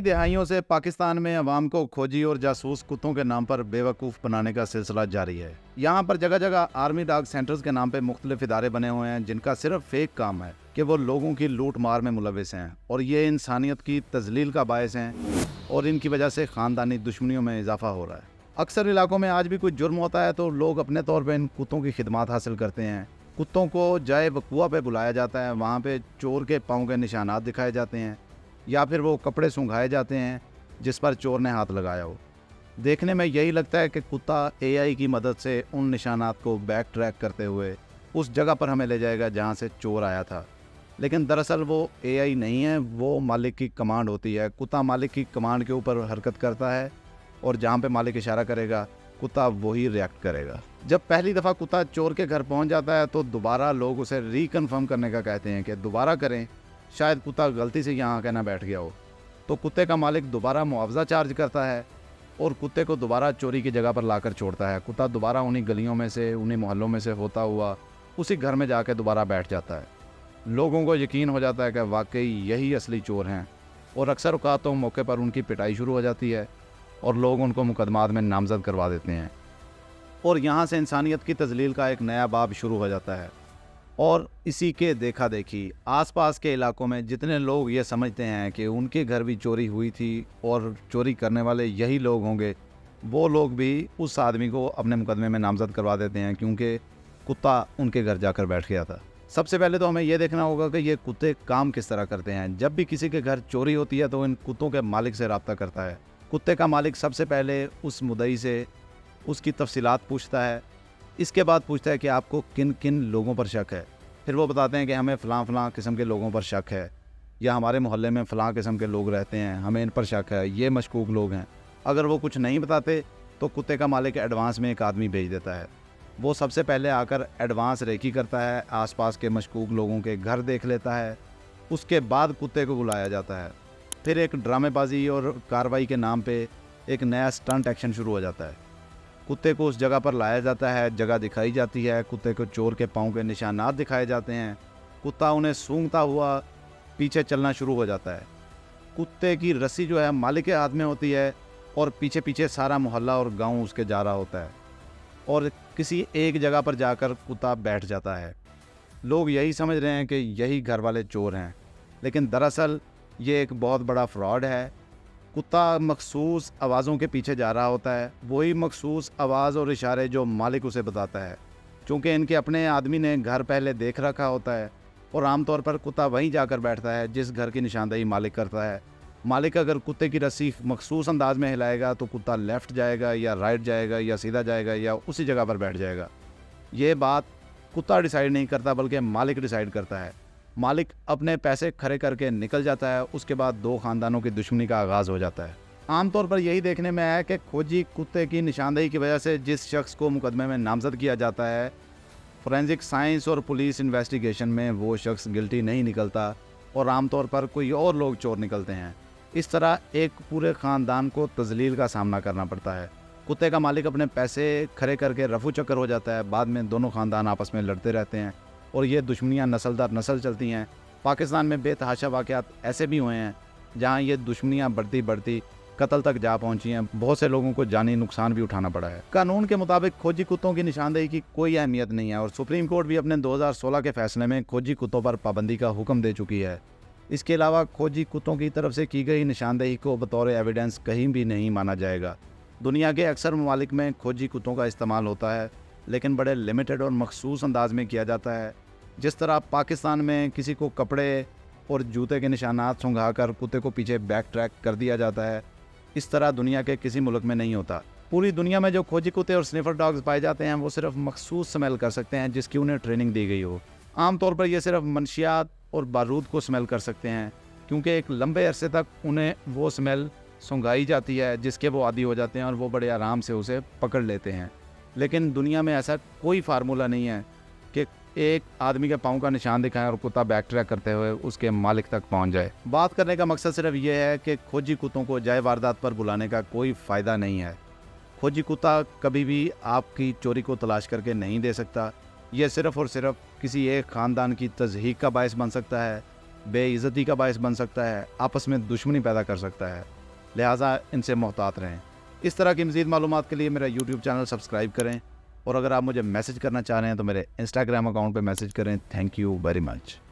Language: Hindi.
कई दिहाइयों से पाकिस्तान में अवाम को खोजी और जासूस कुत्तों के नाम पर बेवकूफ़ बनाने का सिलसिला जारी है। यहाँ पर जगह जगह आर्मी डॉग सेंटर्स के नाम पे मुख्तलिफ इदारे बने हुए हैं जिनका सिर्फ फेक काम है कि वो लोगों की लूट मार में मुलविस हैं और ये इंसानियत की तजलील का बायस हैं और इनकी वजह से ख़ानदानी दुश्मनियों में इजाफा हो रहा है। अक्सर इलाकों में आज भी कोई जुर्म होता है तो लोग अपने तौर पर इन कुत्तों की खिदमत हासिल करते हैं। कुत्तों को जाए वकुआ पे बुलाया जाता है, वहाँ पे चोर के पाँव के निशानात दिखाए जाते हैं या फिर वो कपड़े सूंघाए जाते हैं जिस पर चोर ने हाथ लगाया हो। देखने में यही लगता है कि कुत्ता एआई की मदद से उन निशानात को बैक ट्रैक करते हुए उस जगह पर हमें ले जाएगा जहाँ से चोर आया था, लेकिन दरअसल वो एआई नहीं है, वो मालिक की कमांड होती है। कुत्ता मालिक की कमांड के ऊपर हरकत करता है और जहाँ पे मालिक इशारा करेगा कुत्ता वही रिएक्ट करेगा। जब पहली दफ़ा कुत्ता चोर के घर पहुँच जाता है तो दोबारा लोग उसे रिकन्फर्म करने का कहते हैं कि दोबारा करें, शायद कुत्ता गलती से यहाँ आके ना बैठ गया हो। तो कुत्ते का मालिक दोबारा मुआवजा चार्ज करता है और कुत्ते को दोबारा चोरी की जगह पर लाकर छोड़ता है। कुत्ता दोबारा उन्हीं गलियों में से, उन्हीं मोहल्लों में से होता हुआ उसी घर में जाके दोबारा बैठ जाता है। लोगों को यकीन हो जाता है कि वाकई यही असली चोर हैं और अक्सर औक़ात तो मौके पर उनकी पिटाई शुरू हो जाती है और लोग उनको मुकदमात में नामजद करवा देते हैं और यहाँ से इंसानियत की तजलील का एक नया बाब शुरू हो जाता है। और इसी के देखा देखी आसपास के इलाकों में जितने लोग ये समझते हैं कि उनके घर भी चोरी हुई थी और चोरी करने वाले यही लोग होंगे, वो लोग भी उस आदमी को अपने मुकदमे में नामजद करवा देते हैं क्योंकि कुत्ता उनके घर जाकर बैठ गया था। सबसे पहले तो हमें यह देखना होगा कि ये कुत्ते काम किस तरह करते हैं। जब भी किसी के घर चोरी होती है तो इन कुत्तों के मालिक से रब्ता करता है। कुत्ते का मालिक सबसे पहले उस मुद्दई से उसकी तफसीलात पूछता है, इसके बाद पूछता है कि आपको किन किन लोगों पर शक है। फिर वो बताते हैं कि हमें फ़लाँ किस्म के लोगों पर शक है या हमारे मोहल्ले में फ़लाँ किस्म के लोग रहते हैं, हमें इन पर शक है, ये मशकूक लोग हैं। अगर वो कुछ नहीं बताते तो कुत्ते का मालिक एडवांस में एक आदमी भेज देता है। वो सबसे पहले आकर एडवांस रेकी करता है, आसपास के मशकूक लोगों के घर देख लेता है, उसके बाद कुत्ते को बुलाया जाता है। फिर एक ड्रामेबाजी और कार्रवाई के नाम पे एक नया स्टंट एक्शन शुरू हो जाता है। कुत्ते को उस जगह पर लाया जाता है, जगह दिखाई जाती है, कुत्ते को चोर के पाँव के निशानात दिखाए जाते हैं, कुत्ता उन्हें सूंघता हुआ पीछे चलना शुरू हो जाता है। कुत्ते की रस्सी जो है मालिक के हाथ में होती है और पीछे पीछे सारा मोहल्ला और गांव उसके जा रहा होता है और किसी एक जगह पर जाकर कुत्ता बैठ जाता है। लोग यही समझ रहे हैं कि यही घर वाले चोर हैं, लेकिन दरअसल ये एक बहुत बड़ा फ्रॉड है। कुत्ता मखसूस आवाज़ों के पीछे जा रहा होता है, वही मखसूस आवाज़ और इशारे जो मालिक उसे बताता है। चूँकि इनके अपने आदमी ने घर पहले देख रखा होता है और आमतौर पर कुत्ता वहीं जाकर बैठता है जिस घर की निशानदेही मालिक करता है। मालिक अगर कुत्ते की रस्सी मखसूस अंदाज में हिलाएगा तो कुत्ता लेफ़्ट जाएगा या राइट जाएगा या सीधा जाएगा या उसी जगह पर बैठ जाएगा। ये बात कुत्ता डिसाइड नहीं करता बल्कि मालिक डिसाइड करता है। मालिक अपने पैसे खरे करके निकल जाता है, उसके बाद दो ख़ानदानों की दुश्मनी का आगाज़ हो जाता है। आमतौर पर यही देखने में आया है कि खोजी कुत्ते की निशानदेही की वजह से जिस शख्स को मुकदमे में नामजद किया जाता है, फोरेंसिक साइंस और पुलिस इन्वेस्टिगेशन में वो शख्स गिल्टी नहीं निकलता और आमतौर पर कोई और लोग चोर निकलते हैं। इस तरह एक पूरे ख़ानदान को तजलील का सामना करना पड़ता है। कुत्ते का मालिक अपने पैसे खरे करके रफू चक्कर हो जाता है, बाद में दोनों ख़ानदान आपस में लड़ते रहते हैं और ये दुश्मनियाँ नस्ल दर नस्ल चलती हैं। पाकिस्तान में बेतहाशा वाक़यात ऐसे भी हुए हैं जहाँ ये दुश्मनियाँ बढ़ती बढ़ती कत्ल तक जा पहुँची हैं। बहुत से लोगों को जानी नुकसान भी उठाना पड़ा है। कानून के मुताबिक खोजी कुत्तों की निशानदेही की कोई अहमियत नहीं है और सुप्रीम कोर्ट भी अपने 2016 के फैसले में खोजी कुत्तों पर पाबंदी का हुक्म दे चुकी है। इसके अलावा खोजी कुत्तों की तरफ से की गई निशानदेही को बतौर एविडेंस कहीं भी नहीं माना जाएगा। दुनिया के अक्सर ममालिक में खोजी कुत्तों का इस्तेमाल होता है, लेकिन बड़े लिमिटेड और मखसूस अंदाज में किया जाता है। जिस तरह पाकिस्तान में किसी को कपड़े और जूते के निशानात सूंघा कर कुत्ते को पीछे बैक ट्रैक कर दिया जाता है, इस तरह दुनिया के किसी मुल्क में नहीं होता। पूरी दुनिया में जो खोजी कुत्ते और स्निफर डॉग्स पाए जाते हैं वो सिर्फ मखसूस स्मेल कर सकते हैं जिसकी उन्हें ट्रेनिंग दी गई हो। आमतौर पर ये सिर्फ मनशियात और बारूद को स्मेल कर सकते हैं क्योंकि एक लंबे अरसे तक उन्हें वो स्मेल सूंघाई जाती है जिसके वो आदी हो जाते हैं और वो बड़े आराम से उसे पकड़ लेते हैं। लेकिन दुनिया में ऐसा कोई फार्मूला नहीं है कि एक आदमी के पाँव का निशान दिखाएं और कुत्ता बैक ट्रैक करते हुए उसके मालिक तक पहुंच जाए। बात करने का मकसद सिर्फ ये है कि खोजी कुत्तों को जाए वारदात पर बुलाने का कोई फ़ायदा नहीं है। खोजी कुत्ता कभी भी आपकी चोरी को तलाश करके नहीं दे सकता। यह सिर्फ़ और सिर्फ किसी एक ख़ानदान की तज़हीक का बायस बन सकता है बेइज्जती का बायस बन सकता है, आपस में दुश्मनी पैदा कर सकता है। लिहाजा इनसे मोहतात रहें। इस तरह की मज़ीद मालूमात के लिए मेरा यूट्यूब चैनल सब्सक्राइब करें, और अगर आप मुझे मैसेज करना चाह रहे हैं तो मेरे इंस्टाग्राम अकाउंट पे मैसेज करें। Thank you very much.